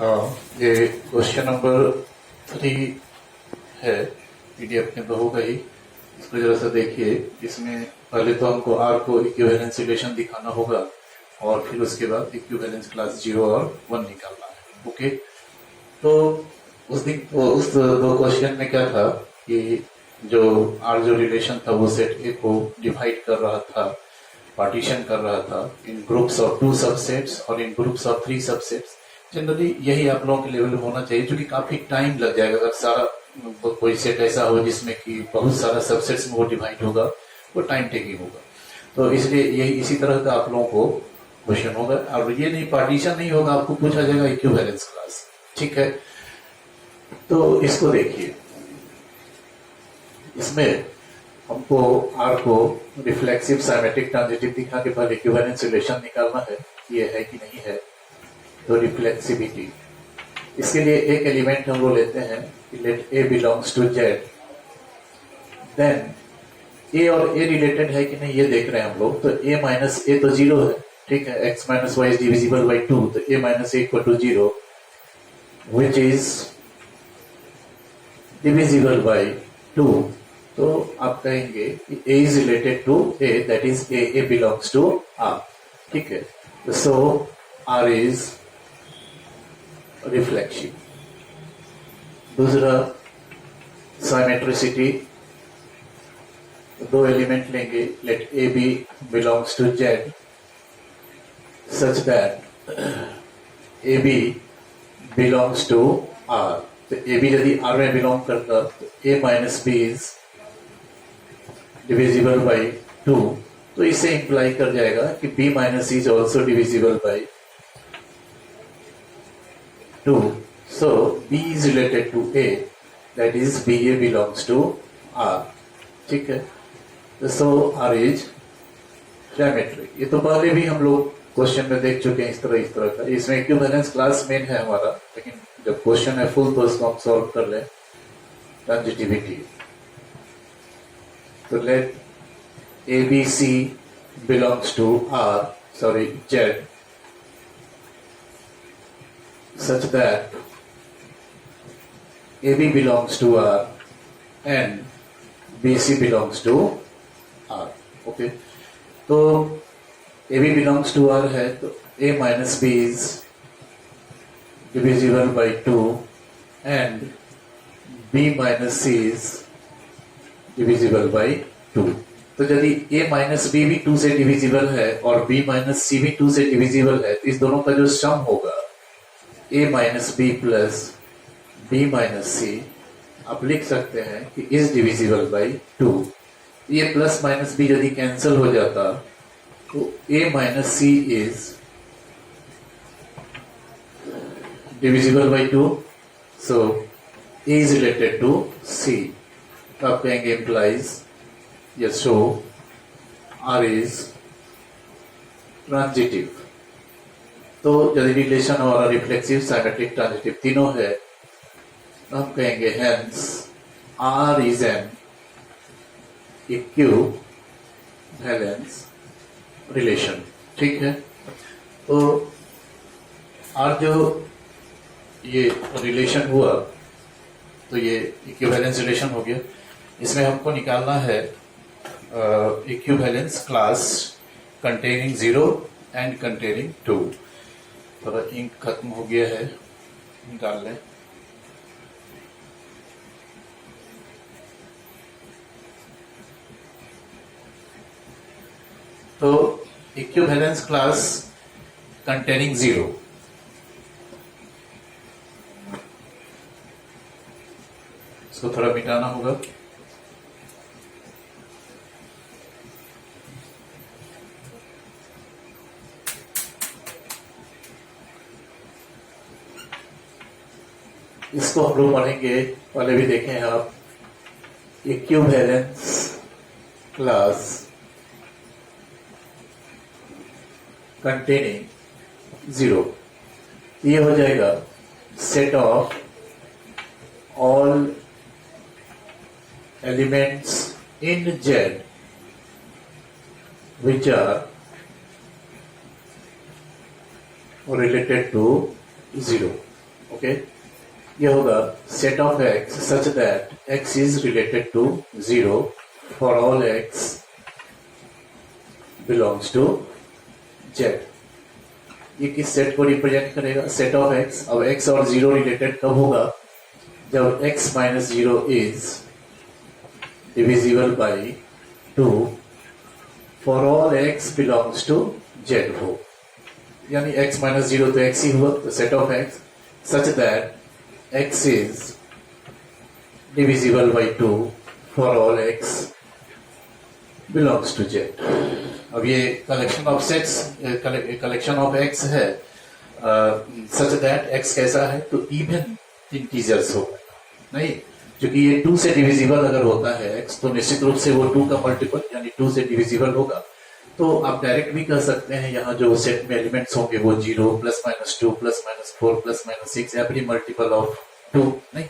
हाँ, ये question number 3 है। पीडीएफ में तो होगा ही। इसको जरा सा देखिए। इसमें पहले तो हमको आर को इक्विवेलेंस रिलेशन दिखाना होगा और फिर उसके बाद इक्विवेलेंस क्लास 0 और 1 निकालना है। ओके, तो उस दो क्वेश्चन में क्या था कि जो आर जो रिलेशन था वो सेट ए को डिवाइड कर रहा था, पार्टीशन कर रहा था इन ग्रुप्स ऑफ 2 सबसेट्स और इन ग्रुप्स ऑफ 3 सबसेट्स। जनरली यही आप लोगों के लेवल में होना चाहिए, क्योंकि काफी टाइम लग जाएगा अगर सारा कोई सेट ऐसा हो जिसमें कि बहुत सारा सबसेट्स में वो डिवाइड होगा, वो टाइम टेकिंग होगा। तो इसलिए यही इसी तरह का आप लोगों को क्वेश्चन होगा। और ये नहीं, पार्टीशन नहीं होगा, आपको पूछा जाएगा इक्विवेलेंस क्लास। ठीक है, तो इसको देखिए। इसमें हमको आर को रिफ्लेक्सिव साइमेट्रिक ट्रांजिटिव दिखा के पहले इक्विवेलेंस रिलेशन निकालना है, ये है कि नहीं है। तो रिफ्लेक्सिविटी, इसके लिए एक एलिमेंट हम लोग लेते हैं कि let A belongs to Z, then A और ए रिलेटेड है कि नहीं ये देख रहे हैं हम लोग। तो ए माइनस ए तो 0 है, ठीक है। X minus y is divisible by 2, तो a minus a equal to 0 which is divisible by 2। तो आप कहेंगे कि A is related to A, that is A belongs to R, ठीक है। So R is reflection। दूसरा symmetricity, दो element लेंगे, let A B belongs to Z such that A B belongs to R। तो A B यदि R में belong करता तो A minus B is divisible by 2। तो इसे इंप्लाई कर जाएगा कि B minus is also divisible by 2। So B is related to A, that is B A belongs to R, ठीक है। So R is symmetric. ये तो पहले भी हम लोग क्वेश्चन में देख चुके हैं इस तरह का। इसमें इक्विवेलेंस क्लास मेन है हमारा, लेकिन जब क्वेश्चन है फुल तो उसको हम सॉल्व कर लें। ट्रांजिटिविटी, तो late ABC belongs to Z such that AB belongs to R and BC belongs to R। Okay, तो AB belongs to R है तो A minus B is divisible by 2 and B minus C is divisible by 2। तो यदि A minus B भी 2 से divisible है और B minus c भी 2 से डिविजिबल है, तो इस दोनों का जो सम होगा A minus B plus B minus C, आप लिख सकते हैं कि इज डिविजिबल बाई 2। ये प्लस माइनस बी यदि कैंसिल हो जाता तो A minus C is divisible by 2। So A is related to C। आप कहेंगे implies yes, so R is transitive। तो यदि रिलेशन हमारा रिफ्लेक्सिव साइमेट्रिक ट्रांजिटिव तीनों है तो हम कहेंगे hence R is an equivalence relation, ठीक है। तो R जो ये रिलेशन हुआ तो ये इक्विवेलेंस रिलेशन हो गया। इसमें हमको निकालना है equivalence class containing 0 and containing 2। थोड़ा इंक खत्म हो गया है, निकाल लें। तो इक्विवेलेंस क्लास कंटेनिंग 0, इसको थोड़ा मिटाना होगा। इसको हम लोग पढ़ेंगे, पहले भी देखें आप। इक्विवेलेंस क्लास कंटेनिंग 0, ये हो जाएगा set of all elements in Z which are related to 0। Okay, ये होगा set of x such that x is related to 0 for all x belongs to z. ये किस सेट को रिप्रेजेंट करेगा? Set of x. अब x और 0 related कब होगा? जब x minus 0 is divisible by 2 for all x belongs to z हो। यानी x माइनस 0 तो x ही हुआ, तो set of x such that x is divisible by 2 for all x belongs to z। अब ये collection of sets, collection of x है सच that x कैसा है? तो इवन इंटीजर्स होगा, नहीं, क्योंकि ये 2 से डिविजिबल अगर होता है x तो निश्चित रूप से वो 2 का मल्टीपल यानी 2 से डिविजिबल होगा। तो आप डायरेक्ट भी कह सकते हैं यहाँ जो सेट में एलिमेंट्स होंगे वो 0 plus minus 2 plus minus 4 plus minus 6 every multiple of 2, नहीं।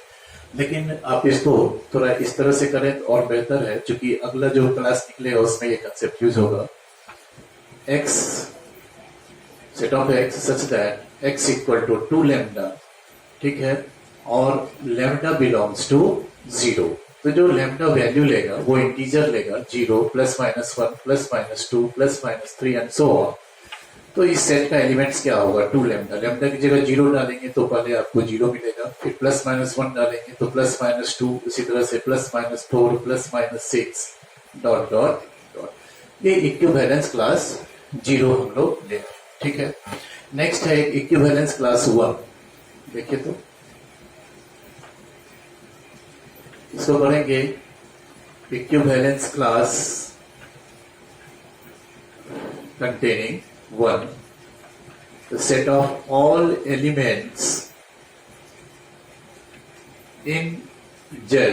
लेकिन आप इसको थोड़ा इस तरह से करें तो और बेहतर है, क्योंकि अगला जो क्लास निकलेगा उसमें ये कंसेप्ट यूज होगा। x set of x such that x equal to 2 lambda, ठीक है, और लैम्डा बिलोंग्स टू 0। तो जो लैम्डा वैल्यू लेगा वो इंटीजर लेगा 0 plus minus 1 plus minus 2 plus minus 3 and so on. तो इस सेट का एलिमेंट्स क्या होगा? 2 लैम्डा। लैम्डा की जगह 0 डालेंगे तो पहले आपको 0 मिलेगा, फिर प्लस माइनस 1 डालेंगे तो प्लस माइनस 2, इसी तरह से plus minus 4 plus minus 6 dot dot dot. ये इक्विवेलेंस क्लास 0 हम लोग लेंगे, ठीक है। नेक्स्ट है इक्विवेलेंस क्लास 1। देखिए तो इसको पढ़ेंगे equivalence class containing 1 the set of all elements in Z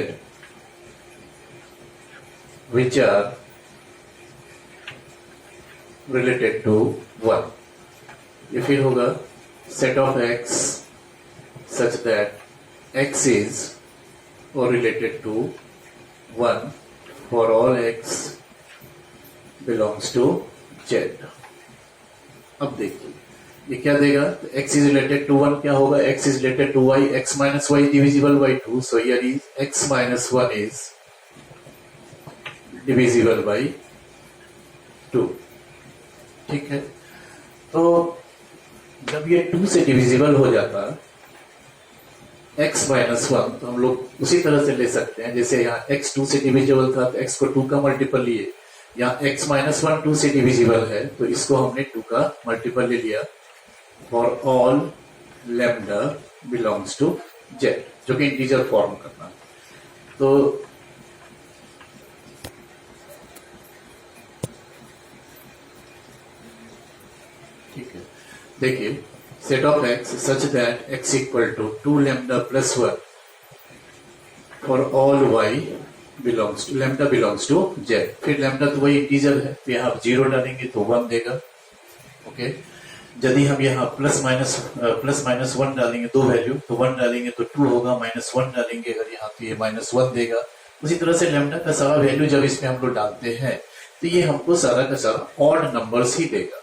which are related to 1। ये फिर होगा set of x such that x is or related to 1 for all x belongs to Z। अब देखिए ये क्या देगा? तो x is related to 1 क्या होगा? x is related to y, x minus y divisible by 2, so here is x minus 1 is divisible by 2, ठीक है। तो जब ये 2 से डिविजिबल हो जाता x माइनस 1, तो हम लोग उसी तरह से ले सकते हैं जैसे यहाँ x 2 से डिविजिबल था तो x को 2 का मल्टीपल लिए, यहाँ x माइनस 1 2 से डिविजिबल है तो इसको हमने 2 का मल्टीपल ले लिया for all lambda belongs to z, जो कि इंटीजर फॉर्म करना। तो ठीक है, देखिए set of x such that x equal to 2 lambda plus 1 for all y belongs to lambda belongs to z। फिर लैम्डा तो वही इंटीजर है, तो यहाँ 0 डालेंगे तो 1 देगा, ओके। यदि हम यहाँ प्लस माइनस 1 डालेंगे 2 वैल्यू तो 1 डालेंगे तो 2 होगा, माइनस 1 डालेंगे अगर यहाँ तो ये माइनस 1 देगा। उसी तरह से लैम्डा का सारा वैल्यू जब इसमें हम लोग डालते हैं तो ये हमको सारा का सारा ऑड नंबर्स ही देगा।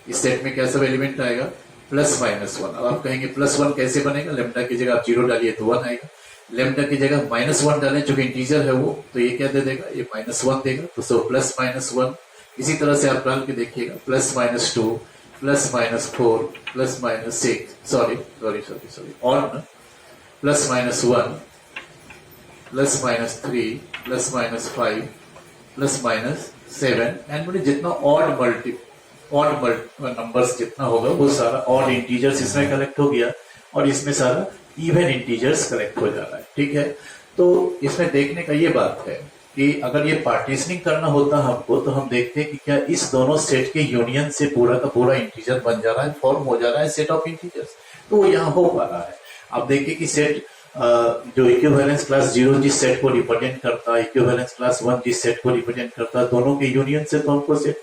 इस सेट में क्या सब एलिमेंट आएगा? Plus minus 1। अब आप कहेंगे प्लस 1 कैसे बनेगा? लैम्डा की जगह आप 0 डालिए तो 1 आएगा, लैम्डा की जगह माइनस 1 डालें जो कि इंटीजर है वो, तो ये क्या दे देगा? ये माइनस 1 देगा, तो सो प्लस माइनस 1। इसी तरह से आप डाल के देखिएगा plus minus 2 plus minus 4 plus minus 6 sorry और ना plus minus 1 plus minus 3 plus minus 5 plus minus 7 and मुझे जितना ऑड नंबर्स जितना होगा वो सारा ऑड इंटीजर्स इसमें कलेक्ट हो गया और इसमें सारा इवन इंटीजर्स कलेक्ट हो जा रहा है, ठीक है। तो इसमें देखने का ये बात है कि अगर ये पार्टीशनिंग करना होता हमको तो हम देखते हैं कि क्या इस दोनों सेट के यूनियन से पूरा का पूरा इंटीजर बन जा रहा है, फॉर्म हो जा रहा है सेट ऑफ इंटीजर्स, तो वो यहाँ हो पा रहा है। अब देखिए कि सेट जो इक्विवेलेंस क्लास 0 जिस सेट को रिप्रेजेंट करता है, इक्विवेलेंस क्लास 1 जिस सेट को रिप्रेजेंट करता है, दोनों के यूनियन से तो हमको सेट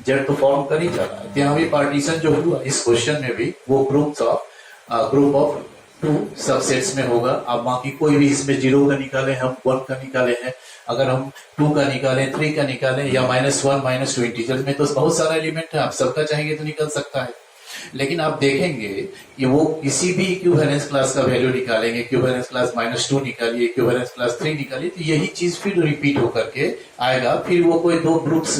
जेड तो फॉर्म कर ही जाना है। यहाँ भी पार्टीशन जो हुआ इस क्वेश्चन में भी वो ग्रुप ऑफ 2 सबसेट्स में होगा। अब बाकी कोई भी इसमें 0 का निकाले, हम 1 का निकाले हैं, अगर हम 2 का निकालें 3 का निकालें या -1 -2 इंटीजर में तो बहुत सारा एलिमेंट है, आप सबका चाहेंगे तो निकल सकता है। लेकिन आप देखेंगे कि वो किसी भी इक्विवेलेंस क्लास का वैल्यू निकालेंगे, इक्विवेलेंस क्लास -2 निकालिए, इक्विवेलेंस क्लास 3 निकालिए, तो यही चीज फिर रिपीट होकर के आएगा। फिर वो कोई दो ग्रुप्स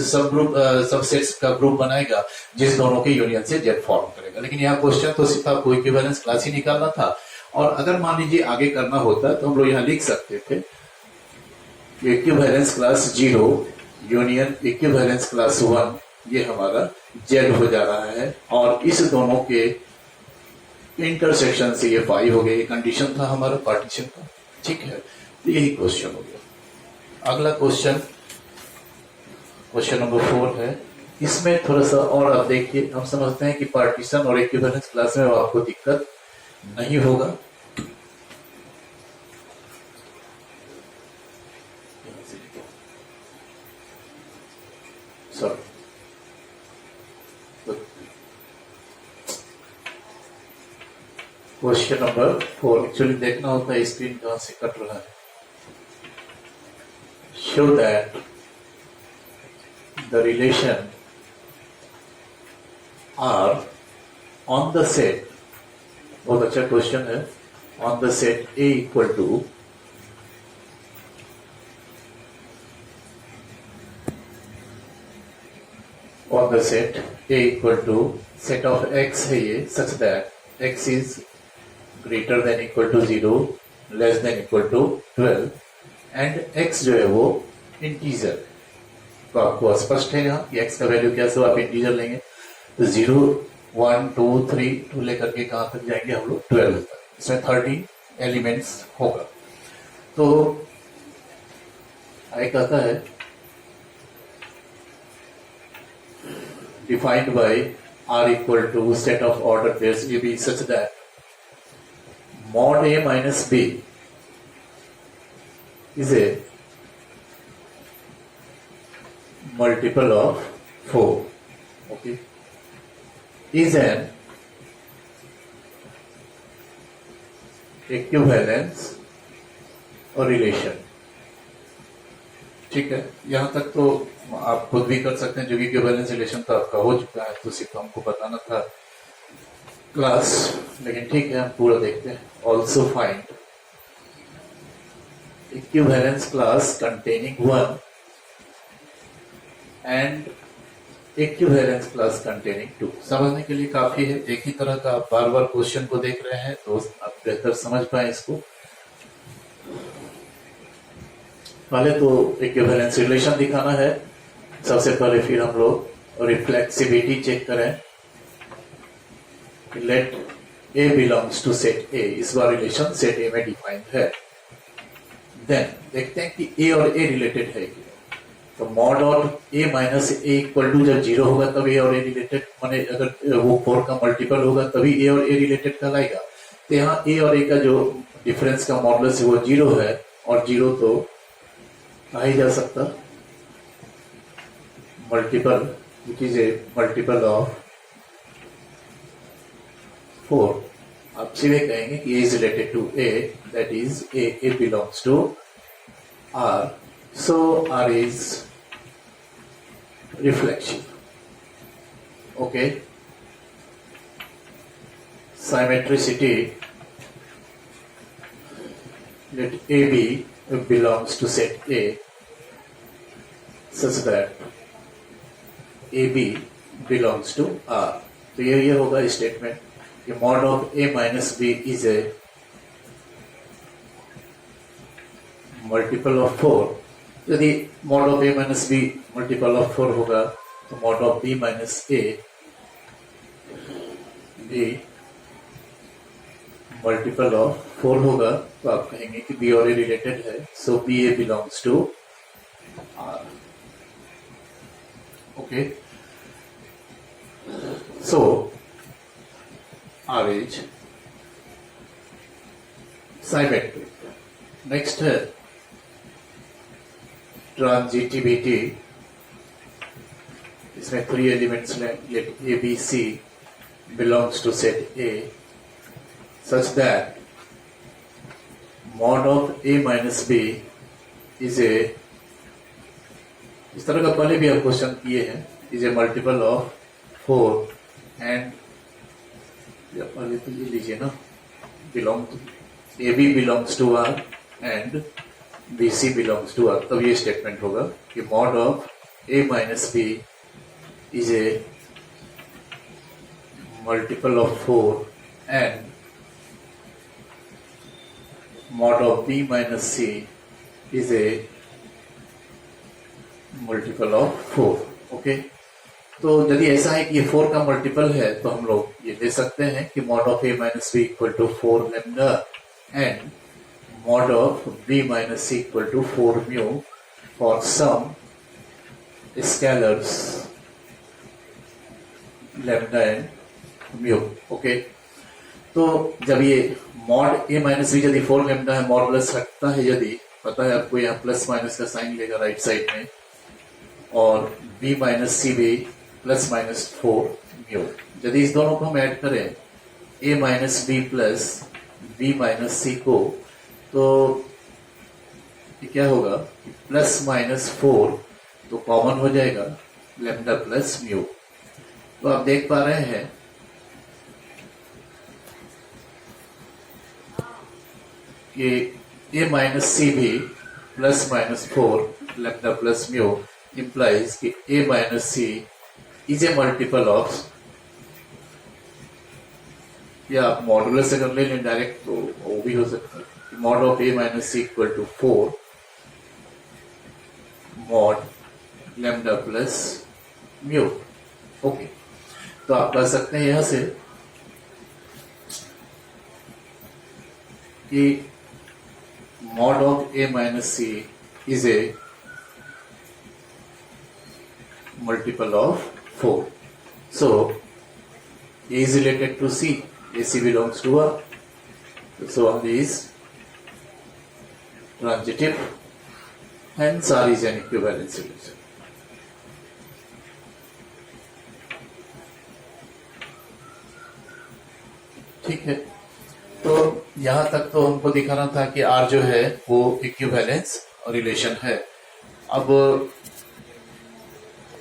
सबसेट्स का ग्रुप बनाएगा जिस दोनों के यूनियन से जेड फॉर्म करेगा। लेकिन यहाँ क्वेश्चन तो सिर्फ आपको इक्विवेलेंस क्लास ही निकालना था। और अगर मान लीजिए आगे करना होता तो हम लोग यहाँ लिख सकते थे equivalence class 0 union equivalence class 1, ये हमारा जेड हो जा रहा है। और इस दोनों के इंटरसेक्शन से ये 5 हो गया। ये कंडीशन था हमारा पार्टीशन का, ठीक है। तो यही क्वेश्चन हो गया। अगला क्वेश्चन नंबर 4 है। इसमें थोड़ा सा और आप देखिए, हम समझते हैं कि पार्टीशन और इक्विवेलेंस क्लास में आपको दिक्कत नहीं होगा। क्वेश्चन नंबर 4 एक्चुअली देखना होता है स्क्रीन कहां से कट रहा है। Show that the relation R on the set, बहुत अच्छा क्वेश्चन है, on the set A equal to on the set A equal to set of x है ये, such that x is greater than equal to 0, less than equal to 12 and x जो है वो integer. तो आपको स्पष्ट है यहाँ कि x का वैल्यू क्या है, आप इंटीजर लेंगे तो 0 1 2 3 2 लेकर के कहां तक जाएंगे हम लोग 12 तक। इसमें 13 एलिमेंट्स होगा। तो आई कहता है defined by r equal to set of order pairs a b such that mod a minus b is a multiple of 4, okay, is an equivalence और रिलेशन। ठीक है, यहां तक तो आप खुद भी कर सकते हैं, जो कि इक्विवेलेंस रिलेशन तो आपका हो चुका है, तो सिर्फ हमको बताना था क्लास। लेकिन ठीक है, हम पूरा देखते हैं। Also find equivalence class containing 1 and equivalence class containing 2। समझने के लिए काफी है, एक ही तरह का आप बार बार क्वेश्चन को देख रहे हैं तो आप बेहतर समझ पाए इसको। पहले तो इक्विवेलेंस रिलेशन दिखाना है सबसे पहले, फिर हम लोग रिफ्लेक्सिविटी चेक करें। Let A belongs to set A, इस बार रिलेशन सेट A में डिफाइंड है। देन देखते हैं कि A और A रिलेटेड है क्या। तो मॉड और A minus A equal to जब 0 होगा तब A और A रिलेटेड, माने अगर वो 4 का मल्टीपल होगा तभी A और A रिलेटेड कहलाएगा। तो यहाँ A और A का जो डिफरेंस का मॉडुलस है वो 0 है, और 0 तो कहा ही जा सकता multiple, which is a multiple of 4। आप सीधे कहेंगे कि A is related to A, that is A belongs to R, so R is reflexive. Okay. Symmetricity, let AB belongs to set A such that AB belongs to R. तो ये होगा statement कि mod of A minus B is a multiple of 4। यदि mod of A minus B multiple of 4 होगा तो mod of B minus A B multiple of 4 होगा, तो आप कहेंगे कि B और A रिलेटेड है, so BA belongs to R। Okay, so R is symmetric। Next है ट्रांजिटिविटी। इसमें 3 एलिमेंट्स लें, late A B C belongs to set A such that mod of A minus B is a, इस तरह का पहले भी आप क्वेश्चन किए हैं, is a multiple of 4 and या पहले तो ये लीजिए ना, belong to a b belongs to R and b c belongs to R, तब ये स्टेटमेंट होगा कि mod of a minus B is a multiple of 4 and mod of b minus c is a multiple of 4. Okay, तो यदि ऐसा है कि ये 4 का मल्टीपल है तो हम लोग ये ले सकते हैं कि mod of a minus b equal to 4 lambda and mod of b minus c equal to 4 mu for some scalars lambda and mu. Okay, तो जब ये मॉड ए माइनस बी यदि 4 लैम्डा है, मॉडुलस हटता है यदि, पता है आपको यहाँ प्लस माइनस का साइन लेगा राइट साइड में, और बी माइनस सी भी प्लस माइनस 4 म्यू, यदि इस दोनों को हम ऐड करें A minus B plus B minus C को, तो ये क्या होगा, प्लस माइनस 4 तो कॉमन हो जाएगा लैम्डा प्लस म्यू। तो आप देख पा रहे हैं कि a माइनस सी भी plus minus 4 lambda plus mu implies कि a minus C is a multiple of, या आप मॉडुलस से कर लें डायरेक्ट तो वो भी हो सकता है, mod of a minus c equal to 4 mod lambda plus mu. Okay, तो आप कह सकते हैं यहां से कि mod of a minus c is a multiple of 4. So a is related to c, ac belongs to r, so r is transitive, hence r is an equivalent solution. ठीक है, तो यहां तक तो हमको दिखाना था कि R जो है वो इक्विवेलेंस और रिलेशन है। अब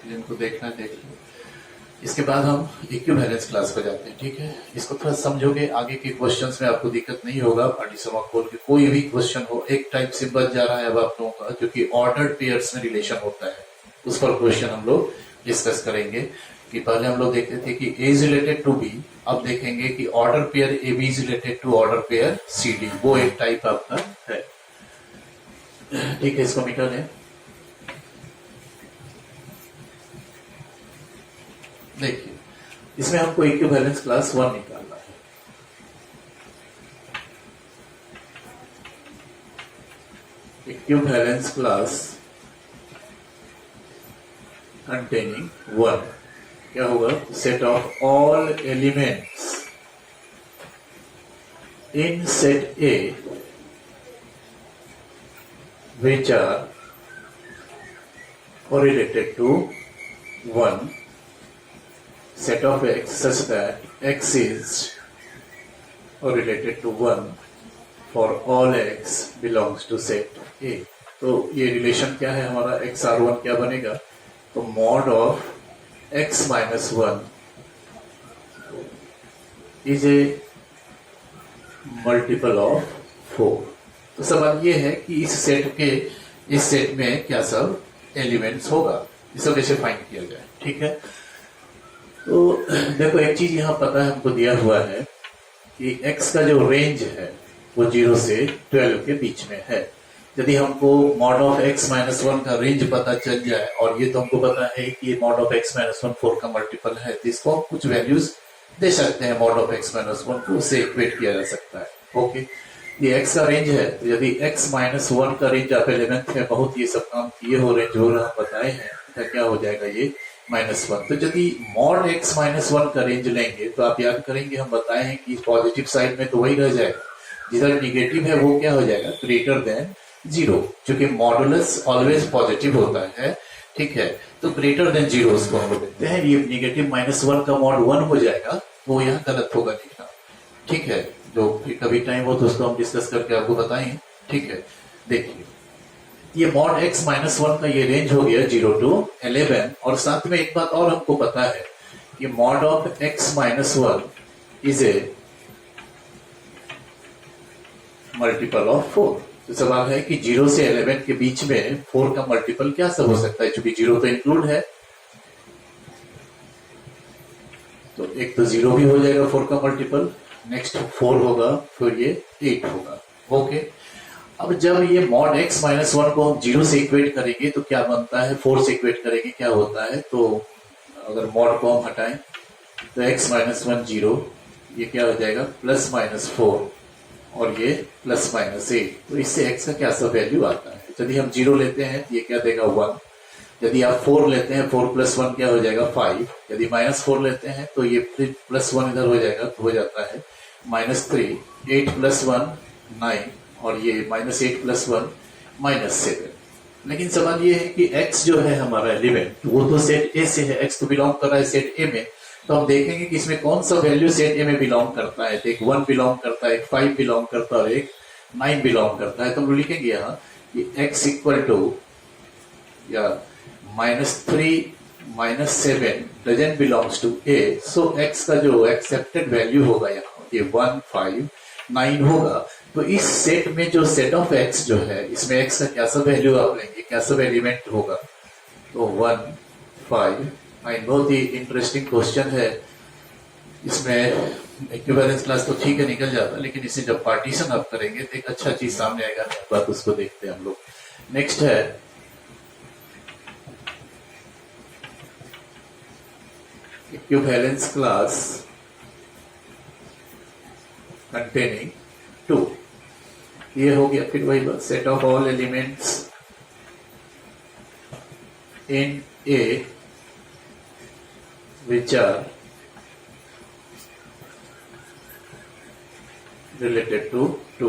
जिनको देखना है देख लो, इसके बाद हम इक्विवेलेंस क्लास पर जाते हैं। ठीक है, इसको थोड़ा समझोगे, आगे के क्वेश्चंस में आपको दिक्कत नहीं होगा। पार्टीशन खोल के कोई भी क्वेश्चन हो, एक टाइप से बच जा रहा है अब आप लोगों का, जो कि ऑर्डर्ड पेयर्स में रिलेशन होता है, उस पर क्वेश्चन हम लोग डिस्कस करेंगे। कि पहले हम लोग देखते थे कि A is related to B, अब देखेंगे कि order pair a b is related to order pair c d, वो एक टाइप आपका है। ठीक है, इसको मिटा लें। देखिए, इसमें हमको इक्विवेलेंस क्लास 1 निकालना है। इक्विवेलेंस क्लास कंटेनिंग 1 क्या होगा, set of all elements in set A which are correlated to 1, set of x such that x is correlated to 1 for all x belongs to set A। तो ये relation क्या है हमारा, XR1 क्या बनेगा, तो mod of x minus 1 is a multiple of 4। तो सवाल ये है कि इस सेट में क्या सब एलिमेंट्स होगा, ये सब कैसे फाइंड किया जाए। ठीक है, तो देखो एक चीज यहां पता है हमको दिया हुआ है कि x का जो रेंज है वो 0 से 12 के बीच में है। यदि हमको मॉड ऑफ x माइनस 1 का रेंज पता चल जाए, और ये तो हमको पता है कि ये मॉड ऑफ x माइनस 1 4 का मल्टीपल है, तो इसको हम कुछ वैल्यूज दे सकते हैं, मॉड ऑफ x माइनस 1 को उससे इक्वेट किया जा सकता है। ओके, ये x का रेंज है, तो यदि x माइनस 1 का रेंज आप 11th में बहुत ये सब काम किए हो, रेंज हो रहा बताए हैं, तो क्या हो जाएगा ये -1। तो यदि मॉड x माइनस 1 का रेंज लेंगे तो आप याद करेंगे हम बताए हैं कि पॉजिटिव साइड में तो वही रह जाएगा, जिधर निगेटिव है वो क्या हो जाएगा, ग्रेटर देन 0, क्योंकि मॉडुलस ऑलवेज पॉजिटिव होता है। ठीक है, तो ग्रेटर देन 0 उसको हम देखते हैं, ये निगेटिव -1 का मॉड 1 हो जाएगा, तो यहाँ गलत होगा लिखना। ठीक है, जो कभी टाइम हो तो उसको हम डिस्कस करके आपको बताएंगे। ठीक है, देखिए ये मॉड x माइनस 1 का ये रेंज हो गया 0 to 11, और साथ में एक बात और हमको पता है कि mod of x minus 1 is a multiple of 4। तो सवाल है कि 0 से 11 के बीच में 4 का मल्टीपल क्या सब हो सकता है, क्योंकि 0 तो इंक्लूड है। तो एक तो 0 भी हो जाएगा 4 का मल्टीपल, नेक्स्ट 4 होगा, फिर ये 8 होगा। ओके, अब जब ये मॉड x माइनस 1 को हम 0 से इक्वेट करेंगे तो क्या बनता है, 4 से इक्वेट करेंगे क्या होता है। तो अगर मॉड को हम हटाएं तो x माइनस 1 0, ये क्या हो जाएगा प्लस माइनस 4 और ये प्लस माइनस 8। तो इससे x का क्या सा वैल्यू आता है। यदि हम 0 लेते हैं ये क्या देगा 1, यदि आप 4 लेते हैं 4 प्लस 1 क्या हो जाएगा 5, यदि माइनस 4 लेते हैं तो ये प्लस 1 इधर हो जाएगा तो हो जाता है माइनस 3, 8 प्लस 1 9 और ये माइनस 8 प्लस 1 माइनस 7। लेकिन सवाल ये है कि x जो है हमारा एलिमेंट वो तो सेट ए से है, x तो बिलोंग कर रहा है सेट ए में। तो हम देखेंगे कि इसमें कौन सा वैल्यू सेट ए में बिलोंग करता है। तो एक 1 बिलोंग करता है, एक 5 बिलोंग करता है और एक 9 बिलोंग करता है। तो हम लिखेंगे यहाँ कि x इक्वल टू या -3 -7 doesn't belongs to A. So x का जो एक्सेप्टेड वैल्यू होगा यहाँ ये 1 5 9 होगा। तो इस सेट में जो सेट ऑफ x जो है इसमें x का क्या सा वैल्यू आप लेंगे, क्या सब एलिमेंट होगा। तो 1 5 9। बहुत ही इंटरेस्टिंग क्वेश्चन है। इसमें इक्विवेलेंस क्लास तो ठीक है निकल जाता है, लेकिन इसे जब पार्टीशन आप करेंगे तो एक अच्छा चीज सामने आएगा। बात उसको देखते हैं हम लोग। नेक्स्ट है इक्विवेलेंस क्लास कंटेनिंग 2। ये हो गया। फिर वही बात, set of all elements in A which are related to 2।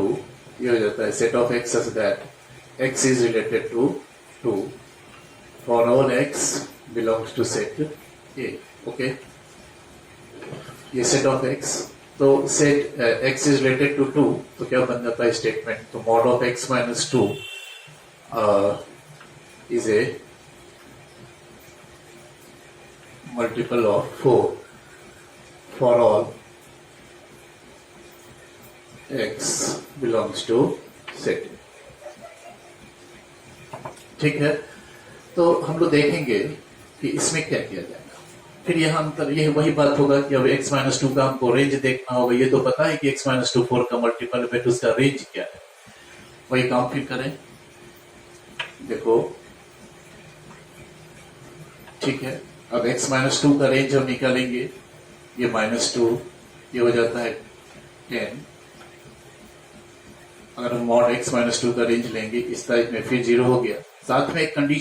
ये हो जाता है set of x such that x is related to 2 for all x belongs to set A। Okay, ये set of x। तो set x is related to 2 तो क्या बन जाता है स्टेटमेंट। तो mod of x minus 2 is a multiple of 4 for all x belongs to set। ठीक है, तो हम लोग देखेंगे कि इसमें क्या किया जाएगा। फिर यहाँ अंतर ये वही बात होगा कि अब x माइनस 2 का हमको रेंज देखना होगा। ये तो पता है कि x माइनस 2 4 का मल्टीपल है, तो उसका रेंज क्या है। वही काम फिर करें। देखो ठीक है, अब x माइनस 2 का रेंज हम निकालेंगे। ये -2 ये हो जाता है 10। अगर हम मॉड x माइनस 2 का रेंज लेंगे इस टाइप में, फिर 0 हो गया। साथ में एक कंडीशन